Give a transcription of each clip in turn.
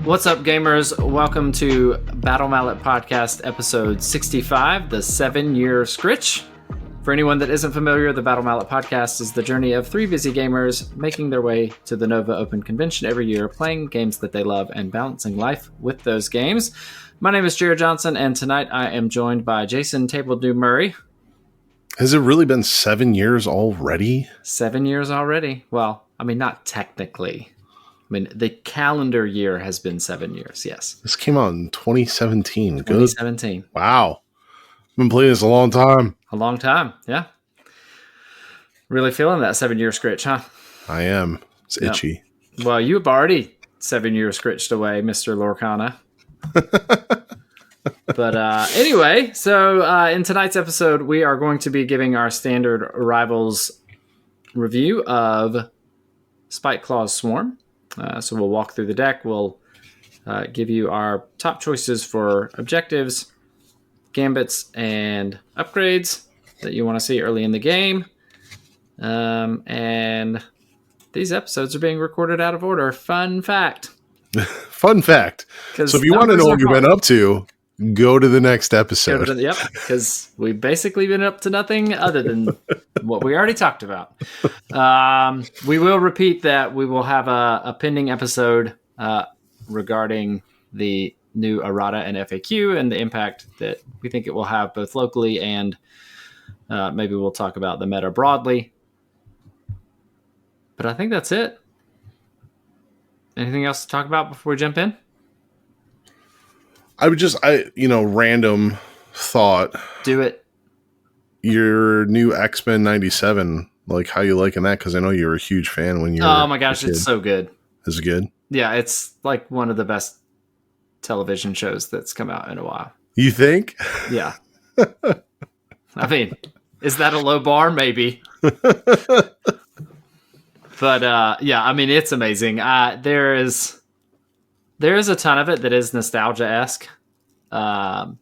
What's up, gamers? Welcome to Battle Mallet Podcast episode 65, the 7-year Skritch. For anyone that isn't familiar, the Battle Mallet Podcast is the journey of three busy gamers making their way to the Nova Open Convention every year, playing games that they love and balancing life with those games. My name is Jerod Johnson, and tonight I am joined by Jason Table Dew Murray. Has it really been 7 years already? 7 years already. Well, I mean, not technically. I mean, the calendar year has been 7 years, yes. This came out in 2017. 2017. Good. Wow. I've been playing this a long time. A long time, yeah. Really feeling that 7-year Skritch, huh? I am. It's itchy. Well, you've already 7 years Skritched away, Mr. Lorcana. But anyway, so in tonight's episode, we are going to be giving our standard Rivals review of Spiteclaw's Swarm. So we'll walk through the deck. We'll give you our top choices for objectives, gambits, and upgrades that you want to see early in the game. And these episodes are being recorded out of order. Fun fact. Fun fact. So if you want to know what we've been up to, go to the next episode. Yep, because we've basically been up to nothing other than what we already talked about. We will repeat that we will have a pending episode regarding the new errata and FAQ and the impact that we think it will have both locally and maybe we'll talk about the meta broadly. But I think that's it. Anything else to talk about before we jump in? I would just, random thought. Do it. Your new X-Men 97, like how you liking that? Because I know you were a huge fan when you were Oh my gosh, it's so good. Is it good? Yeah, it's like one of the best television shows that's come out in a while. You think? Yeah. I mean, is that a low bar? Maybe. But yeah, I mean, it's amazing. There is a ton of it that is nostalgia-esque. But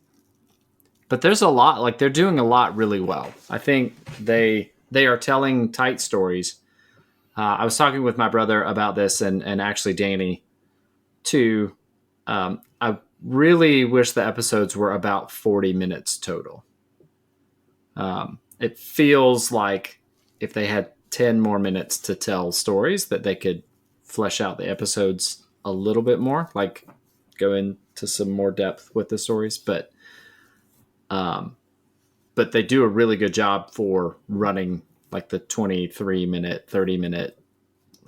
there's a lot, like they're doing a lot really well. I think they are telling tight stories. I was talking with my brother about this and actually Danny too. I really wish the episodes were about 40 minutes total. It feels like if they had 10 more minutes to tell stories that they could flesh out the episodes a little bit more, like go into some more depth with the stories, but they do a really good job for running like the 23-minute, 30-minute,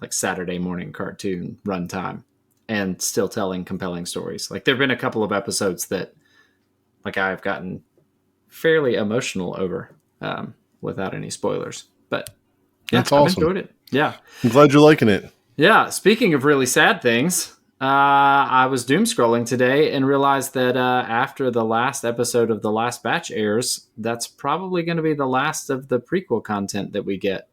like Saturday morning cartoon runtime and still telling compelling stories. Like there've been a couple of episodes that like I've gotten fairly emotional over without any spoilers, but yeah, that's awesome. I've enjoyed it. Yeah. I'm glad you're liking it. Yeah, speaking of really sad things, I was doom scrolling today and realized that after the last episode of the last batch airs, that's probably going to be the last of the prequel content that we get.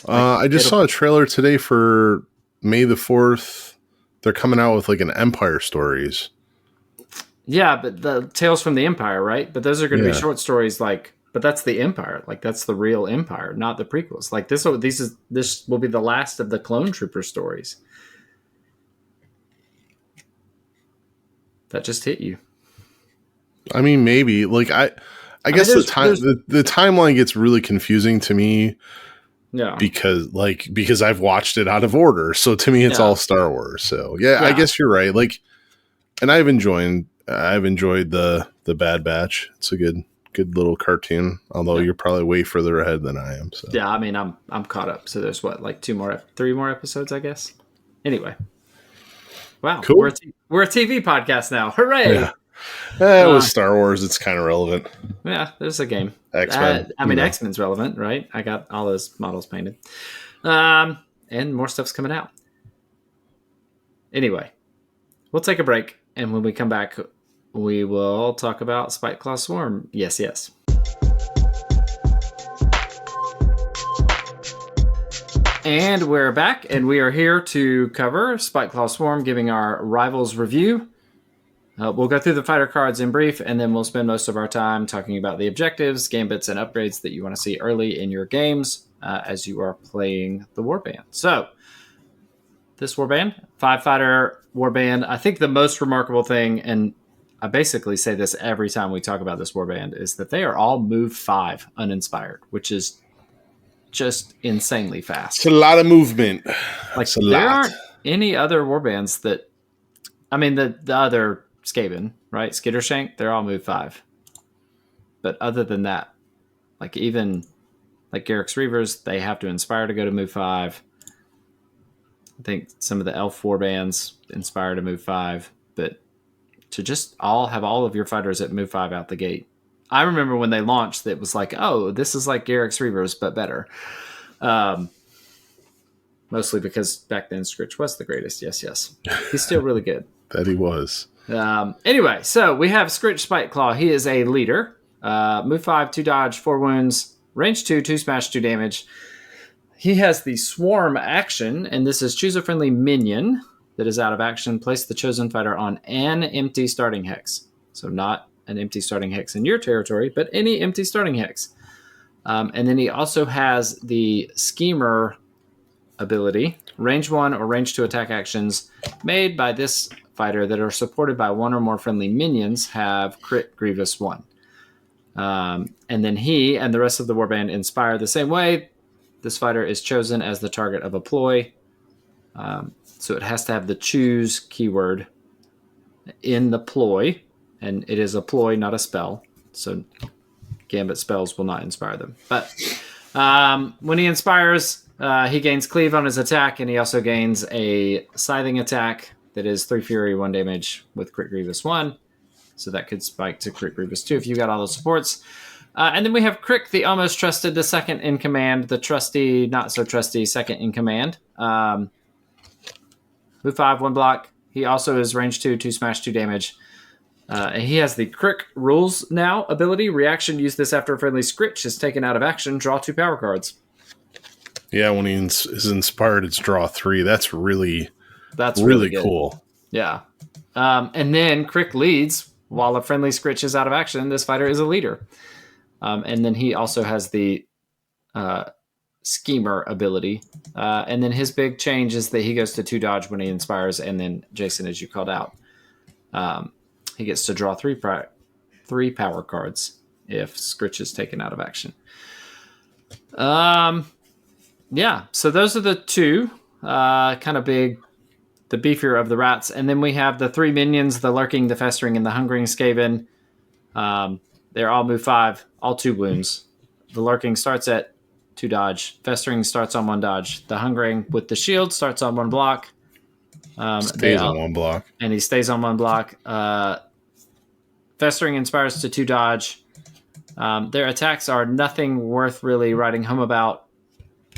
I just saw a trailer today for May the 4th. They're coming out with like an Empire stories. Yeah, but the Tales from the Empire, right? But those are going to be short stories like... But that's the Empire. Like, that's the real Empire, not the prequels. Like, this will be the last of the Clone Trooper stories. That just hit you. I mean, maybe. Like, I guess the timeline gets really confusing to me. Yeah. Because I've watched it out of order. So to me, it's all Star Wars. So yeah, I guess you're right. Like, and I've enjoyed the Bad Batch. It's a good little cartoon, although you're probably way further ahead than I am. So yeah, I mean, I'm caught up. So there's like 3 more episodes, I guess. Anyway, wow, cool. We're a TV podcast now. Hooray! Yeah. With Star Wars, it's kind of relevant. Yeah, there's a game. X-Men. X-Men's relevant, right? I got all those models painted, and more stuff's coming out. Anyway, we'll take a break, and when we come back, we will talk about Spiteclaw Swarm. Yes. And we're back, and we are here to cover Spiteclaw Swarm, giving our Rivals review. We'll go through the fighter cards in brief, and then we'll spend most of our time talking about the objectives, gambits, and upgrades that you want to see early in your games as you are playing the warband. So, this warband. 5-fighter warband. I think the most remarkable thing, and I basically say this every time we talk about this warband, is that they are all move 5 uninspired, which is just insanely fast. It's a lot of movement. Like, there aren't any other warbands that, I mean, the other Skaven, right? Skittershank, they're all move 5. But other than that, like even like Garrick's Reavers, they have to inspire to go to move 5. I think some of the elf warbands inspire to move 5, but to just have all of your fighters at move 5 out the gate. I remember when they launched, it was like, oh, this is like Garrick's Reavers, but better. Mostly because back then Skritch was the greatest. Yes. He's still really good. That he was. Anyway, so we have Skritch Spiteclaw. He is a leader. Move 5, 2 dodge, 4 wounds, range 2, 2 smash, 2 damage. He has the swarm action, and this is choose a friendly minion that is out of action. Place the chosen fighter on an empty starting hex. So not an empty starting hex in your territory, but any empty starting hex. And then he also has the schemer ability, range 1 or range 2 attack actions made by this fighter that are supported by 1 or more friendly minions have crit Grievous 1. And then he and the rest of the warband inspire the same way. This fighter is chosen as the target of a ploy. So it has to have the choose keyword in the ploy. And it is a ploy, not a spell. So Gambit spells will not inspire them. But when he inspires, he gains cleave on his attack. And he also gains a scything attack that is 3 fury, 1 damage with crit Grievous 1. So that could spike to crit Grievous 2 if you got all those supports. And then we have Crick, the almost trusted, the second in command, the trusty, not so trusty second in command. Move 5, 1 block. He also is range 2, 2 smash, 2 damage. And he has the Crick Rules Now ability. Reaction, use this after a friendly Skritch is taken out of action. Draw 2 power cards. Yeah, when he is inspired, it's draw 3. That's really good. Cool. Yeah. And then Crick leads. While a friendly Skritch is out of action, this fighter is a leader. And then he also has the schemer ability. And then his big change is that he goes to 2 dodge when he inspires. And then, Jason, as you called out, he gets to draw 3 power cards if Skritch is taken out of action. Yeah, so those are the 2 kind of big, the beefier of the rats. And then we have the 3 minions, the Lurking, the Festering, and the Hungering Skaven. They're all move 5, all 2 wounds. The Lurking starts at 2 dodge. Festering starts on 1 dodge. The Hungering with the shield starts on 1 block. Stays on 1 block. And he stays on 1 block. Festering inspires to 2 dodge. Their attacks are nothing worth really writing home about.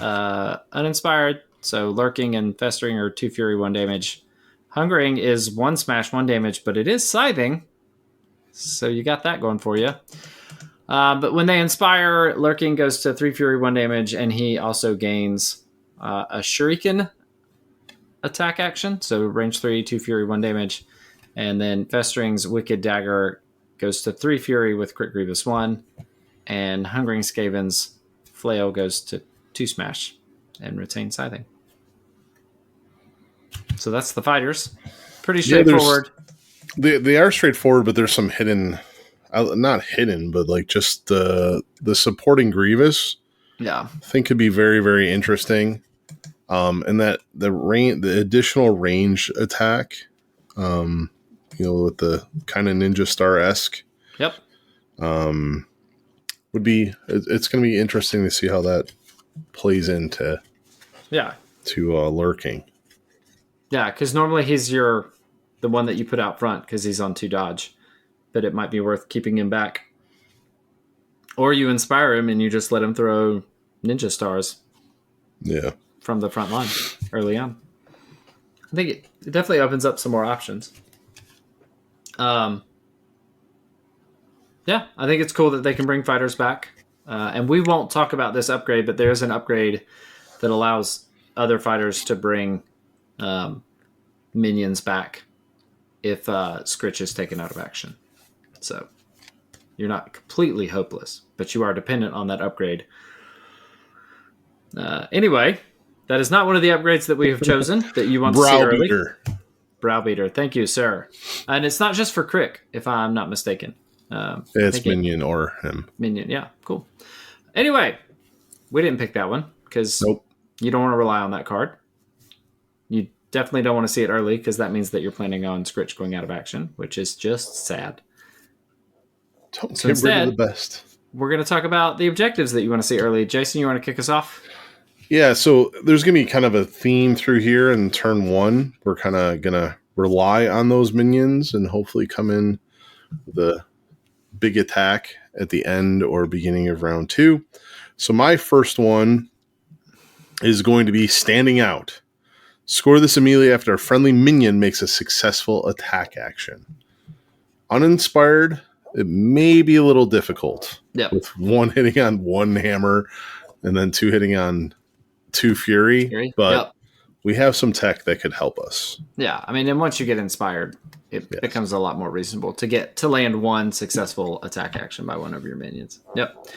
Uninspired, so Lurking and Festering are 2 fury, 1 damage. Hungering is 1 smash, 1 damage, but it is scything. So you got that going for you. But when they inspire, Lurking goes to 3 fury, 1 damage, and he also gains a shuriken attack action. So range 3, 2 fury, 1 damage. And then Festering's Wicked Dagger goes to 3 fury with crit Grievous 1. And Hungering Skaven's Flail goes to 2 smash and retain scything. So that's the fighters. Pretty straightforward. They are straightforward, but there's some hidden, not hidden, but like just the supporting Grievous. Yeah, I think could be very, very interesting. And that the additional range attack, with the kind of Ninja Star-esque. Yep. Would be it's going to be interesting to see how that plays into Lurking. Yeah, because normally he's the one that you put out front because he's on 2 dodge, but it might be worth keeping him back. Or you inspire him and you just let him throw Ninja Stars. Yeah. From the front line early on. I think it definitely opens up some more options. Yeah, I think it's cool that they can bring fighters back. And we won't talk about this upgrade, but there's an upgrade that allows other fighters to bring minions back if Skritch is taken out of action. So you're not completely hopeless, but you are dependent on that upgrade. Anyway, That is not one of the upgrades that we have chosen that you want to see early. Browbeater. Thank you, sir. And it's not just for Crick, if I'm not mistaken. It's Minion or him. Minion, yeah, cool. Anyway, we didn't pick that one because nope. You don't want to rely on that card. You definitely don't want to see it early because that means that you're planning on Skritch going out of action, which is just sad. Don't get rid of the best. We're going to talk about the objectives that you want to see early. Jason, you want to kick us off? Yeah, so there's going to be kind of a theme through here in turn 1. We're kind of going to rely on those minions and hopefully come in with a big attack at the end or beginning of round 2. So my first one is going to be Standing Out. Score this immediately after a friendly minion makes a successful attack action. Uninspired, it may be a little difficult. Yep. With 1 hitting on 1 hammer and then 2 hitting on 2 fury. But we have some tech that could help us. Yeah, I mean, and once you get inspired, it becomes a lot more reasonable to land 1 successful attack action by one of your minions. Yep.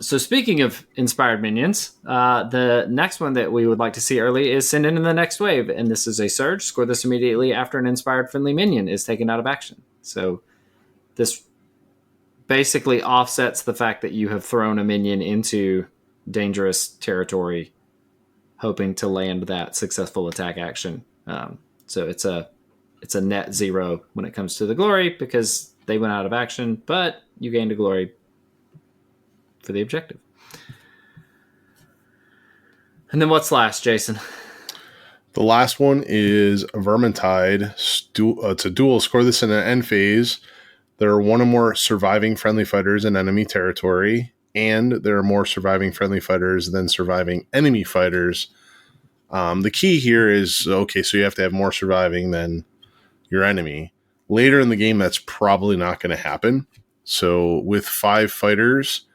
So speaking of inspired minions, the next one that we would like to see early is Send in the next wave, and this is a surge. Score this immediately after an inspired friendly minion is taken out of action. So this basically offsets the fact that you have thrown a minion into dangerous territory hoping to land that successful attack action. So it's a net 0 when it comes to the glory because they went out of action, but you gained a glory for the objective. And then what's last, Jason? The last one is Vermintide. It's a duel. Score this in an end phase. There are 1 or more surviving friendly fighters in enemy territory, and there are more surviving friendly fighters than surviving enemy fighters. The key here is, so you have to have more surviving than your enemy. Later in the game, that's probably not going to happen. So with 5 fighters,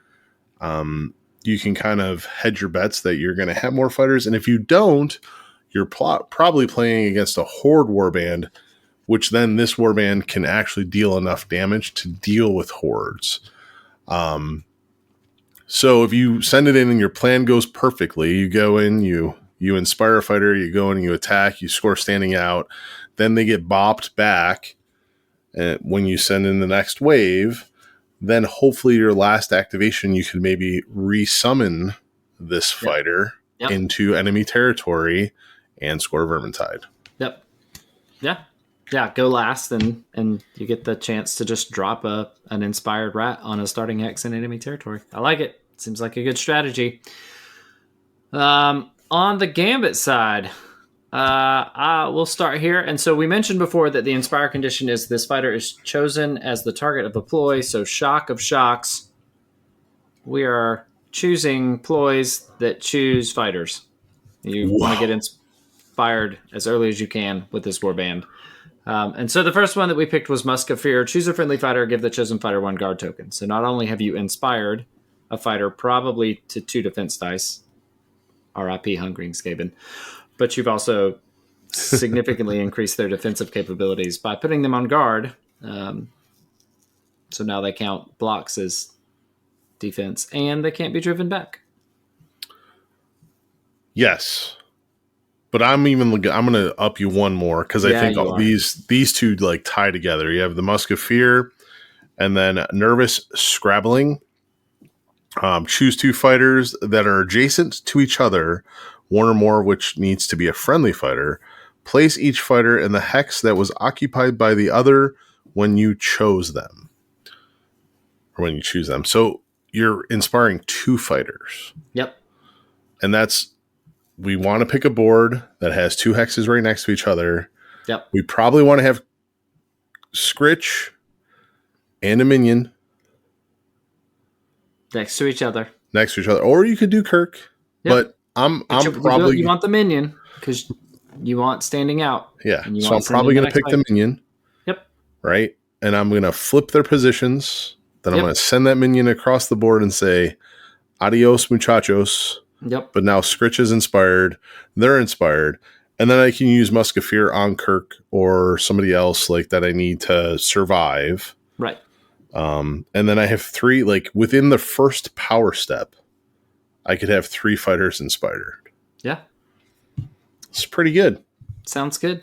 you can kind of hedge your bets that you're going to have more fighters. And if you don't, you're probably playing against a horde warband, which then this warband can actually deal enough damage to deal with hordes. So if you send it in and your plan goes perfectly, you go in, you inspire a fighter, you go in and you attack, you score Standing Out, then they get bopped back. And when you send in the next wave, then hopefully your last activation, you could maybe resummon this fighter into enemy territory and score Vermintide. Yep. Yeah, go last, and you get the chance to just drop an inspired rat on a starting hex in enemy territory. I like it. Seems like a good strategy. On the Gambit side, we'll start here. And so we mentioned before that the Inspire condition is this fighter is chosen as the target of a ploy. So shock of shocks, we are choosing ploys that choose fighters. You want to get inspired as early as you can with this warband. And so the first one that we picked was Musk of Fear. Choose a friendly fighter, give the chosen fighter 1 guard token. So not only have you inspired a fighter probably to 2 defense dice, RIP Hungering Skaven, but you've also significantly increased their defensive capabilities by putting them on guard. So now they count blocks as defense, and they can't be driven back. Yes. But I'm going to up you 1 more because I think these 2 like tie together. You have the Musk of Fear and then Nervous Scrabbling. Choose 2 fighters that are adjacent to each other, 1 or more of which needs to be a friendly fighter. Place each fighter in the hex that was occupied by the other when you chose them. Or when you choose them. So you're inspiring 2 fighters. Yep. And we want to pick a board that has 2 hexes right next to each other. Yep. We probably want to have Skritch and a minion next to each other. Or you could do Kirk. Yep. But you want the minion because you want Standing Out. Yeah. So I'm probably going to pick the minion. Yep. Right? And I'm going to flip their positions. Then I'm going to send that minion across the board and say, adios, muchachos. Yep. But now Skritch is inspired. They're inspired. And then I can use Musk of Fear on Kirk or somebody else like that I need to survive. Right. And then I have 3, like within the first power step, I could have 3 fighters inspired. Yeah. It's pretty good. Sounds good.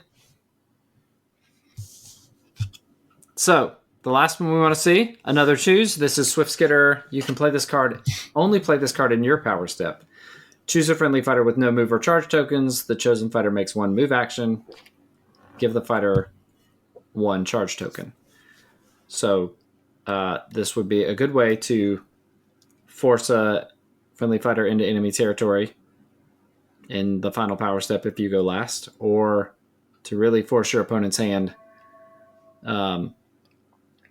So, the last one we want to see, another choose. This is Swift Skitter. You can play this card, only play this card in your power step. Choose a friendly fighter with no move or charge tokens. The chosen fighter makes one move action. Give the fighter one charge token. So, this would be a good way to force a friendly fighter into enemy territory in the final power step if you go last, or to really force your opponent's hand.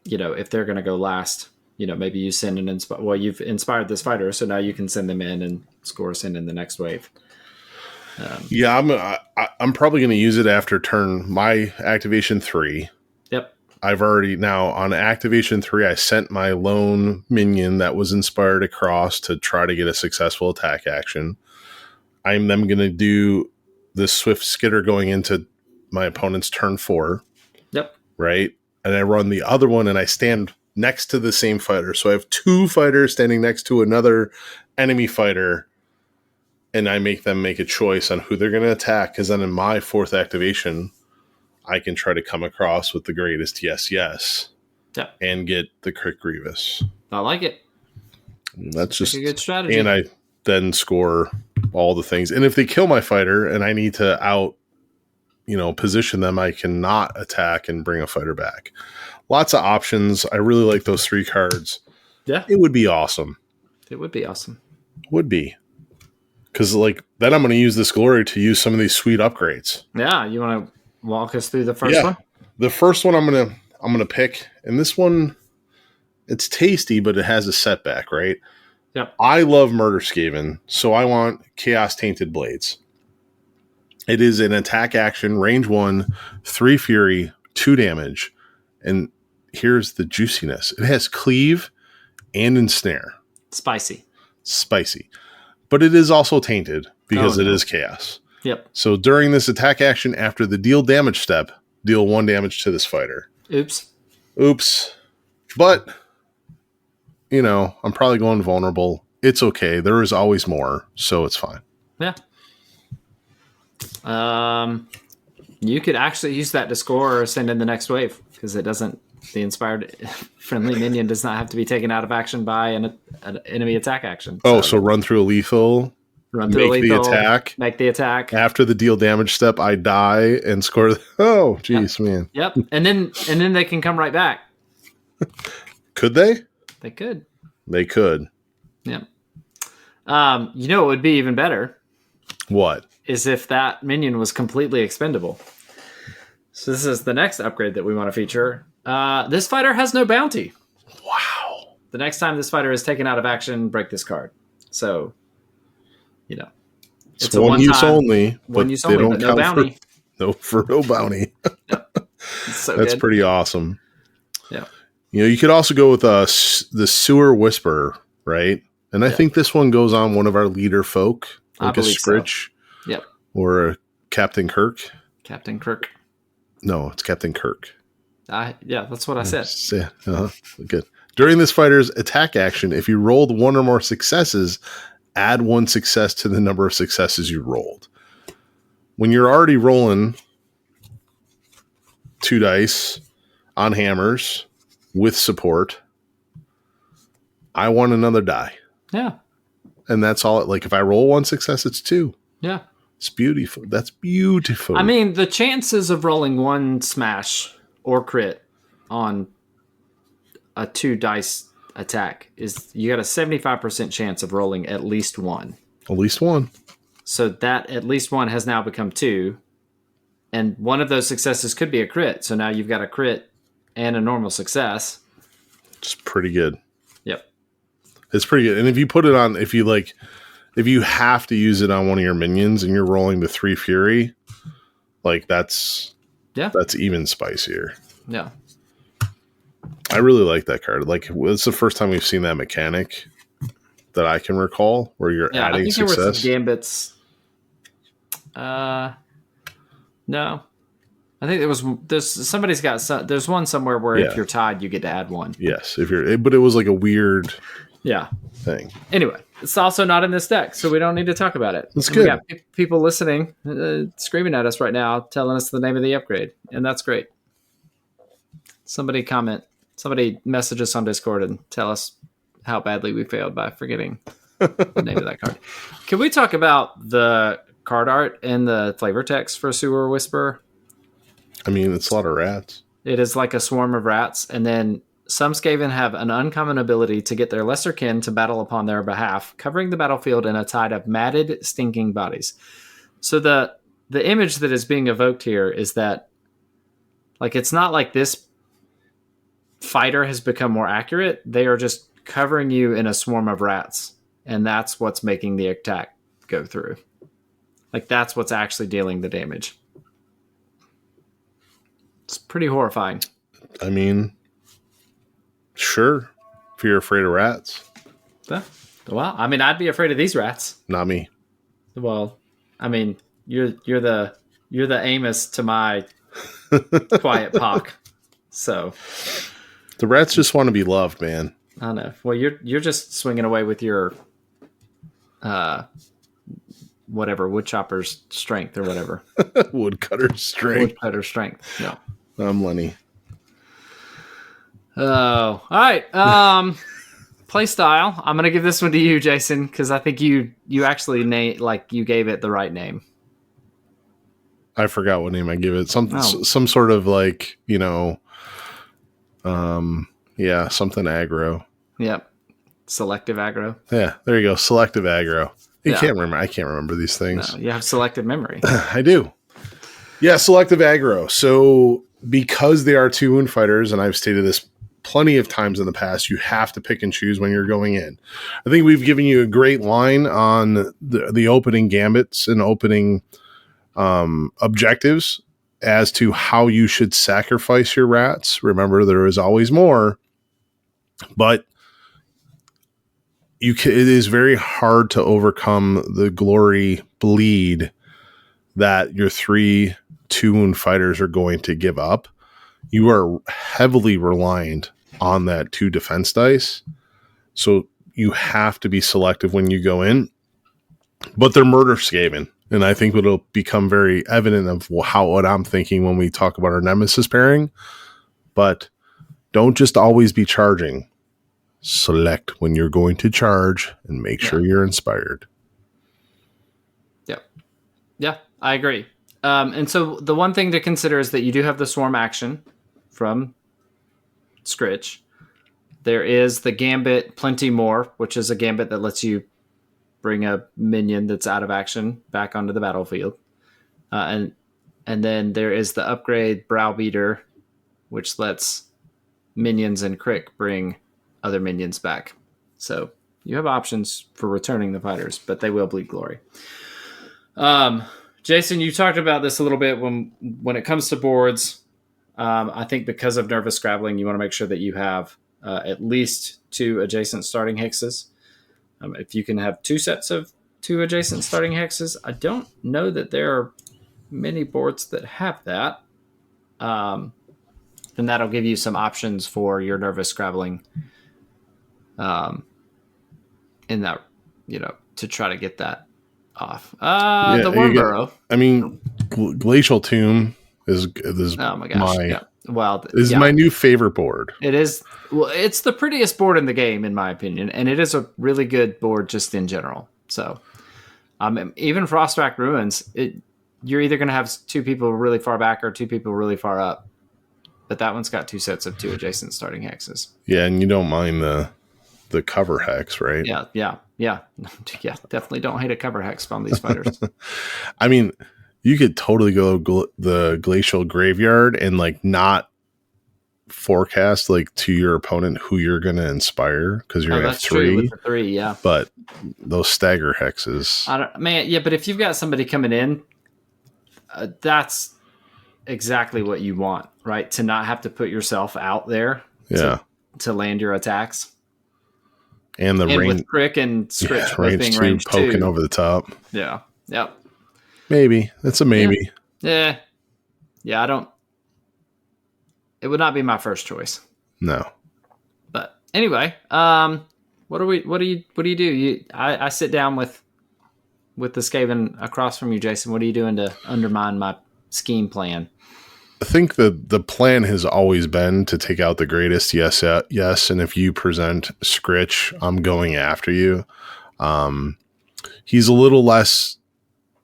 If they're going to go last, maybe you send an you've inspired this fighter, so now you can send them in and score us in the next wave. I'm probably going to use it after turn my activation 3. Yep. I've already now on activation 3, I sent my lone minion that was inspired across to try to get a successful attack action. I'm then going to do the Swift Skitter going into my opponent's turn 4. Yep. Right. And I run the other one and I stand next to the same fighter. So I have 2 fighters standing next to another enemy fighter. And I make them make a choice on who they're going to attack. Because then in my 4th activation, I can try to come across with the greatest yes. Yep. And get the Crit Grievous. I like it. That's just a good strategy. And I then score all the things. And if they kill my fighter and I need to position them, I cannot attack and bring a fighter back. Lots of options. I really like those 3 cards. Yeah. It would be awesome. It would be awesome. Would be. Because then I'm going to use this glory to use some of these sweet upgrades. Yeah. You want to walk us through the first one? The first one I'm gonna pick, and this one, it's tasty, but it has a setback, right? Yep. I love Murder Skaven, so I want Chaos Tainted Blades. It is an attack action, range 1, 3 fury, 2 damage, and here's the juiciness. It has cleave and ensnare. Spicy. But it is also tainted because it is chaos. Yep. So during this attack action, after the deal damage step, deal 1 damage to this fighter. Oops. But, I'm probably going vulnerable. It's okay. There is always more, so it's fine. Yeah. You could actually use that to score or send in the next wave, because the inspired friendly minion does not have to be taken out of action by an enemy attack action. So run through a lethal. Make the attack. After the deal damage step, I die and score. Oh, jeez, man. Yep. And then they can come right back. Could they? They could. Yep. It would be even better. What? Is if that minion was completely expendable. So this is the next upgrade that we want to feature. This fighter has no bounty. Wow. The next time this fighter is taken out of action, break this card. So, it's a one use only. One use only, but no bounty. No bounty. Yep. That's good. Pretty awesome. Yeah. You could also go with the Sewer Whisperer, right? And I think this one goes on one of our leader folk, like a Skritch. So. Yep. Or a Captain Kirk. Captain Kirk. No, it's Captain Kirk. Yeah, that's what I said. Yeah, good. During this fighter's attack action, if you rolled 1 or more successes, add 1 success to the number of successes you rolled. When you're already rolling 2 dice on hammers with support, I want another die. Yeah. And that's all. If I roll 1 success, it's 2. Yeah. It's beautiful. That's beautiful. I mean, the chances of rolling 1 smash or crit on a 2 dice attack is you got a 75% chance of rolling at least 1. At least 1. So that at least 1 has now become 2. And one of those successes could be a crit. So now you've got a crit and a normal success. It's pretty good. Yep. It's pretty good. And if you put it on, if you have to use it on one of your minions and you're rolling the 3 fury, that's even spicier. Yeah. I really like that card. It's the first time we've seen that mechanic that I can recall where you're adding success. There were some gambits. No. I think there's one somewhere where if you're tied, you get to add 1. Yes. But it was like a weird. thing. Anyway, it's also not in this deck, so we don't need to talk about it. That's good. We got people listening, screaming at us right now, telling us the name of the upgrade, and that's great. Somebody message us on Discord and tell us how badly we failed by forgetting the name of that card. Can we talk about the card art and the flavor text for Sewer Whisperer? I mean, it's a lot of rats. It is like a swarm of rats, and then some Skaven have an uncommon ability to get their lesser kin to battle upon their behalf, covering the battlefield in a tide of matted, stinking bodies. So the image that is being evoked here is that, like, it's not like this fighter has become more accurate. They are just covering you in a swarm of rats, and that's what's making the attack go through. Like, that's what's actually dealing the damage. It's pretty horrifying. I mean, sure, if you're afraid of rats. Well, I mean, I'd be afraid of these rats. Not me. Well, I mean, you're the Amos to my quiet Pock. So the rats just want to be loved, man. I know. Well, you're just swinging away with your whatever, woodchopper's strength or whatever. Woodcutter's strength. Yeah. I'm Lenny. Oh, all right. Play style. I'm gonna give this one to you, Jason, because I think you actually you gave it the right name. I forgot what name I give it. Some sort of like, something aggro. Yep. Selective aggro. Yeah, there you go. Selective aggro. I can't remember these things. No, you have selective memory. I do. Yeah, selective aggro. So because they are 2 wound fighters, and I've stated this plenty of times in the past, you have to pick and choose when you're going in. I think we've given you a great line on the opening gambits and opening objectives as to how you should sacrifice your rats. Remember, there is always more, but it is very hard to overcome the glory bleed that your 3 2-wound fighters are going to give up. You are heavily reliant on that 2 defense dice. So you have to be selective when you go in. But they're murder Skaven. And I think it'll become very evident of what I'm thinking when we talk about our Nemesis pairing. But don't just always be charging. Select when you're going to charge and make sure you're inspired. Yeah, I agree. And so the one thing to consider is that you do have the swarm action from Skritch. There is the gambit Plenty More, which is a gambit that lets you bring a minion that's out of action back onto the battlefield. And then there is the upgrade Browbeater, which lets minions and Crick bring other minions back. So you have options for returning the fighters, but they will bleed glory. Jason, you talked about this a little bit when it comes to boards. I think because of nervous scrabbling, you want to make sure that you have at least 2 adjacent starting hexes. If you can have 2 sets of 2 adjacent starting hexes, I don't know that there are many boards that have that. Then that'll give you some options for your nervous scrabbling in that, to try to get that off. The Worm Burrow. I mean, Glacial Tomb is oh my gosh. My new favorite board. It is. Well, it's the prettiest board in the game, in my opinion, and it is a really good board just in general. So, even Frostwrack Ruins, you're either going to have 2 people really far back or 2 people really far up. But that one's got 2 sets of 2 adjacent starting hexes. Yeah, and you don't mind the cover hex, right? Yeah. Definitely don't hate a cover hex on these fighters. I mean, you could totally go the Glacial Graveyard and not forecast to your opponent who you're going to inspire because you're going to have 3. True with the 3, yeah. But those stagger hexes, but if you've got somebody coming in, that's exactly what you want, right? To not have to put yourself out there, to land your attacks. And range with Crick and Skritch both being 2 range poking 2. over the top. Yeah. Yep. Maybe. That's a maybe. Yeah. I don't. It would not be my first choice. No. But anyway, What do you do? I sit down with the Skaven across from you, Jason. What are you doing to undermine my scheme plan? I think the plan has always been to take out the greatest. Yes, yes. And if you present Skritch, I'm going after you. He's a little less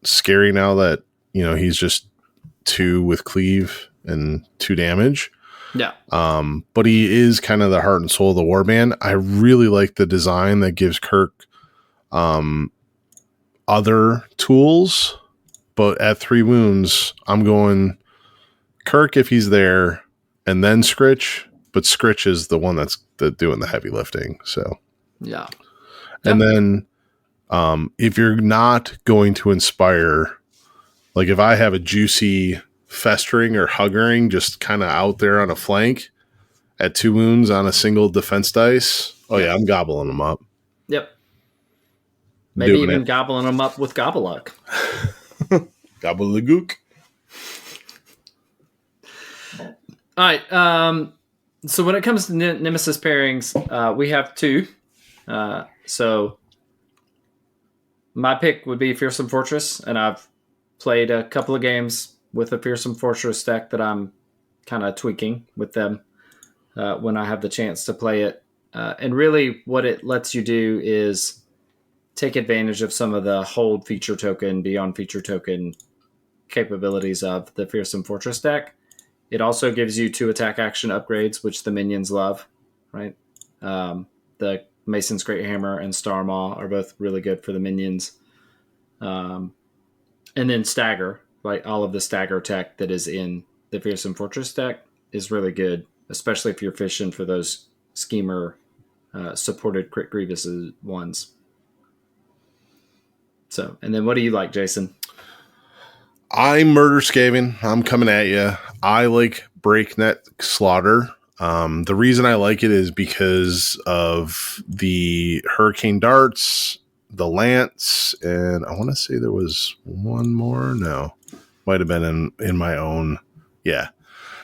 scary now that he's just 2 with cleave and 2 damage. Yeah. But he is kind of the heart and soul of the warband. I really like the design that gives Kirk other tools, but at 3 wounds, I'm going Kirk if he's there, and then Skritch. But Skritch is the one that's doing the heavy lifting. So yeah. And then if you're not going to inspire, like if I have a juicy festering or huggering just kind of out there on a flank at 2 wounds on a single defense dice, yeah, I'm gobbling them up. Yep. Maybe even gobbling them up with Gobbleluck. Gobblegook. All right. So when it comes to Nemesis pairings, we have 2. So my pick would be Fearsome Fortress, and I've played a couple of games with a Fearsome Fortress deck that I'm kind of tweaking with them when I have the chance to play it. And really what it lets you do is take advantage of some of the hold feature token, beyond feature token capabilities of the Fearsome Fortress deck. It also gives you 2 attack action upgrades, which the minions love, right? The Mason's Great Hammer and Starmaw are both really good for the minions. And then Stagger, like all of the Stagger tech that is in the Fearsome Fortress deck is really good, especially if you're fishing for those schemer supported Crit Grievous ones. So, and then what do you like, Jason? I murder Skaven. I'm coming at you. I like Breakneck Slaughter. The reason I like it is because of the Hurricane Darts, the Lance, and I want to say there was one more. No, might have been in my own. Yeah.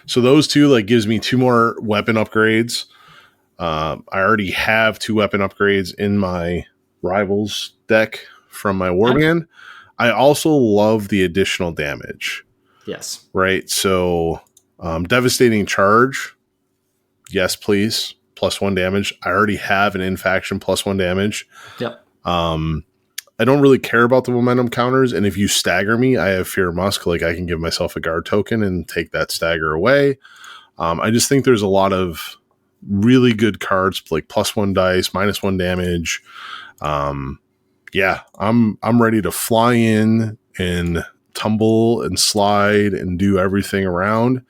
So those 2 like gives me 2 more weapon upgrades. I already have 2 weapon upgrades in my Rivals deck from my warband. I also love the additional damage. Yes. Right. So Devastating Charge. Yes, please. +1 damage. I already have an in-faction +1 damage. Yep. I don't really care about the momentum counters. And if you stagger me, I have Fear Musk. Like I can give myself a guard token and take that stagger away. I just think there's a lot of really good cards, like +1 dice, -1 damage. Yeah, I'm ready to fly in and tumble and slide and do everything around.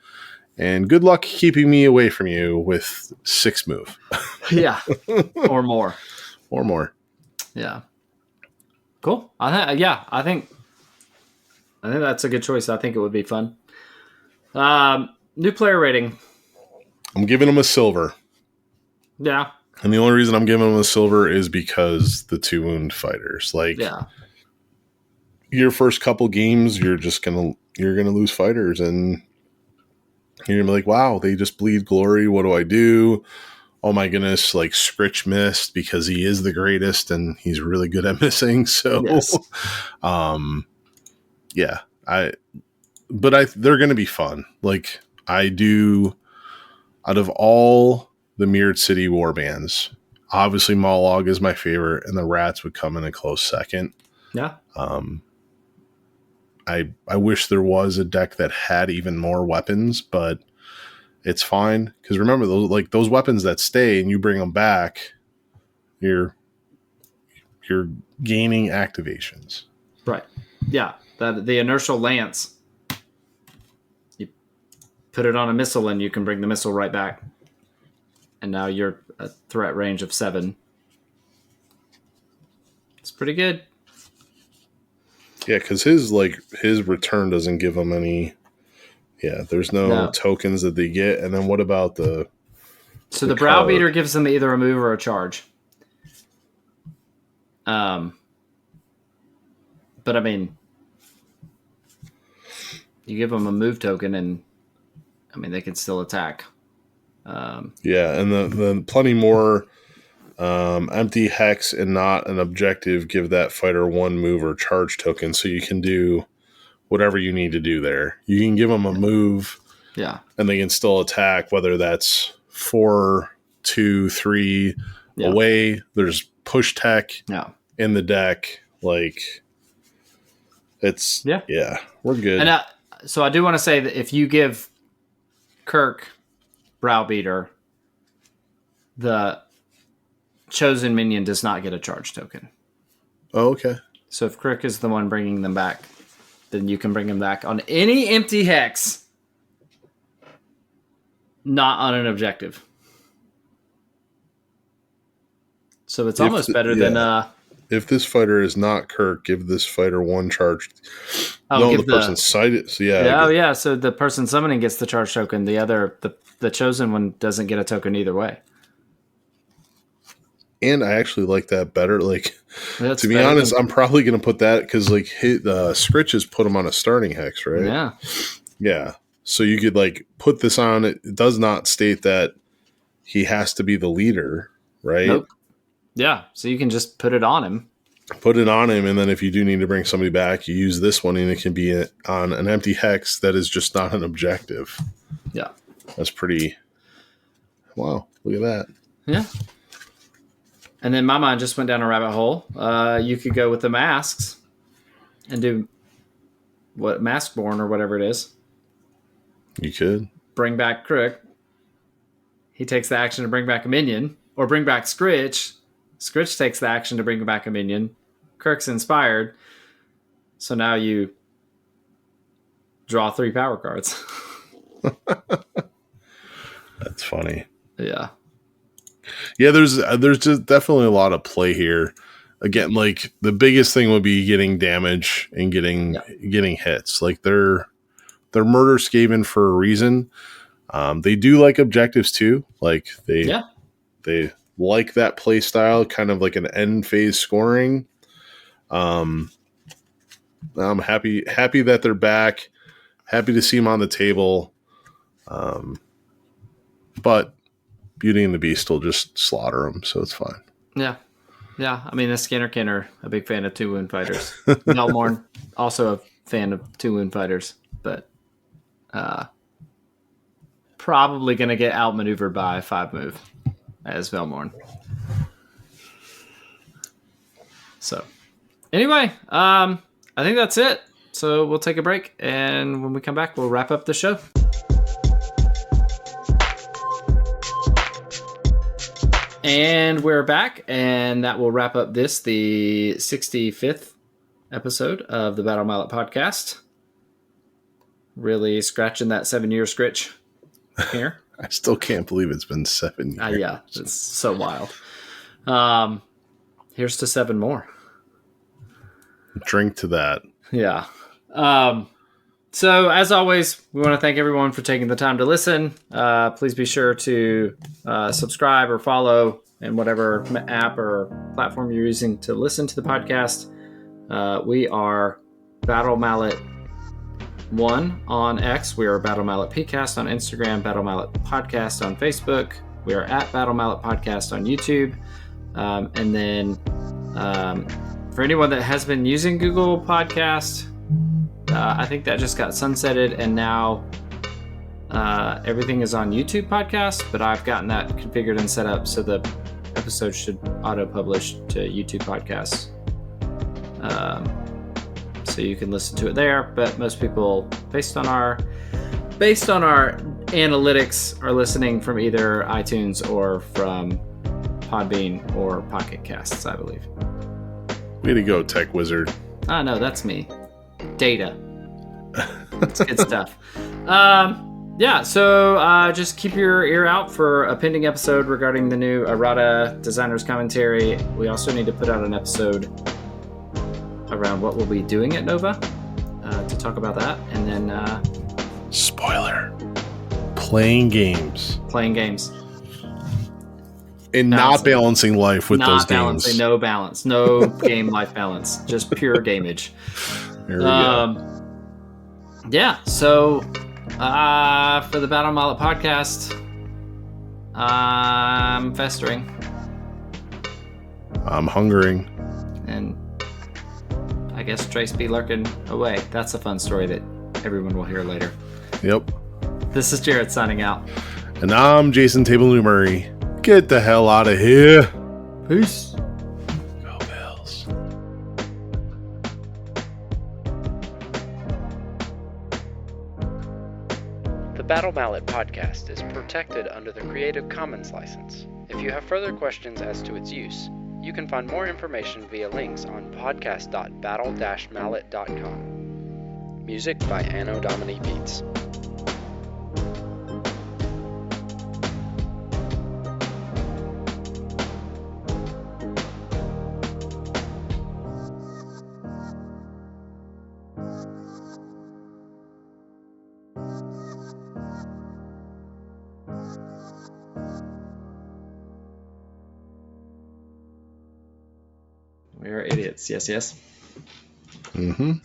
And good luck keeping me away from you with 6 move. Yeah, or more. Or more. Yeah. Cool. I think that's a good choice. I think it would be fun. New player rating. I'm giving them a silver. Yeah. And the only reason I'm giving them a silver is because the 2 wound fighters. Like, yeah, your first couple games, you're gonna lose fighters, and you're gonna be like, wow, they just bleed glory. What do I do? Oh my goodness, like Skritch missed because he is the greatest and he's really good at missing. So, yes. Yeah, they're gonna be fun. Like I do, out of all the Mirrored City warbands, obviously Mollog is my favorite, and the Rats would come in a close second. Yeah. I wish there was a deck that had even more weapons, but it's fine because remember those weapons that stay and you bring them back, you're gaining activations. Right. Yeah. The inertial lance. You put it on a missile and you can bring the missile right back. And now you're a threat range of 7. It's pretty good. Yeah, because his return doesn't give him any. Yeah, there's no tokens that they get. And then what about the? So the Browbeater gives them either a move or a charge. But I mean, you give them a move token, and I mean they can still attack. Yeah, and the plenty more Empty hex and not an objective give that fighter 1 move or charge token, so you can do whatever you need to do there. You can give them a move, and they can still attack, whether that's 4, 2, 3 away. There's push tech in the deck. Like, it's we're good. And so I do want to say that if you give Kirk Browbeater, the chosen minion does not get a charge token. Oh, okay. So if Kirk is the one bringing them back, then you can bring them back on any empty hex, not on an objective. So it's almost better than... if this fighter is not Kirk, give this fighter 1 charge. The person cited. So so the person summoning gets the charge token. The chosen one doesn't get a token either way. And I actually like that better. Like, to be honest, I'm probably going to put that because, like, Skritch has put him on a starting hex, right? Yeah. Yeah. So you could, like, put this on. It does not state that he has to be the leader, right? Nope. Yeah. So you can just put it on him. Put it on him, and then if you do need to bring somebody back, you use this one, and it can be on an empty hex that is just not an objective. Yeah. That's pretty... Wow. Look at that. Yeah. And then my mind just went down a rabbit hole. You could go with the masks and do Maskborn or whatever it is. You could. Bring back Crook. He takes the action to bring back a minion. Or bring back Skritch. Skritch takes the action to bring back a minion. Kirk's inspired. So now you draw 3 power cards. That's funny. Yeah. Yeah, there's just definitely a lot of play here. Again, like, the biggest thing would be getting damage and getting hits. Like, they're Murder Skaven for a reason. They do like objectives too. Like, they like that play style, kind of like an end phase scoring. I'm happy that they're back. Happy to see them on the table. But Beauty and the Beast will just slaughter them, so it's fine. Yeah. Yeah, I mean, the Skinnerkin are a big fan of 2-wound fighters. Melmorn, also a fan of 2-wound fighters, but probably going to get outmaneuvered by a 5-move as Velmorn. So, anyway, I think that's it. So we'll take a break, and when we come back, we'll wrap up the show. And we're back, and that will wrap up the 65th episode of the Battle Mallet podcast. Really scratching that 7-year Skritch here. I still can't believe it's been 7 years. Yeah, it's so wild. Here's to 7 more. Drink to that. Yeah. So, as always, we want to thank everyone for taking the time to listen. Please be sure to subscribe or follow in whatever app or platform you're using to listen to the podcast. We are Battle Mallet 1 on X. We are Battle Mallet PCast on Instagram, Battle Mallet Podcast on Facebook. We are at Battle Mallet Podcast on YouTube. And then for anyone that has been using Google Podcast, I think that just got sunsetted, and now everything is on YouTube Podcast, but I've gotten that configured and set up so the episode should auto-publish to YouTube Podcasts. So you can listen to it there, but most people, based on our analytics, are listening from either iTunes or from Podbean or Pocket Casts, I believe. Way to go, Tech Wizard. No, that's me. Data. It's good stuff. So just keep your ear out for a pending episode regarding the new errata designer's commentary. We also need to put out an episode around what we'll be doing at Nova to talk about that. And then... spoiler. Playing games. And not balancing life with those games. No balance. No game life balance. Just pure gameage. There we go. Yeah, so for the Battle Mallet podcast, I'm festering. I'm hungering. And I guess Trace be lurking away. That's a fun story that everyone will hear later. Yep. This is Jerod signing out. And I'm Jason Table Murray. Get the hell out of here. Peace. Go Bills. The Battle Mallet podcast is protected under the Creative Commons license. If you have further questions as to its use, you can find more information via links on podcast.battle-mallet.com. Music by Anno Domini Beats. We are idiots. Yes, yes.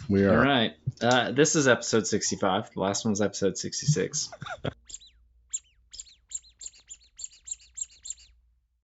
We are. All right. This is episode 65. The last one was episode 66.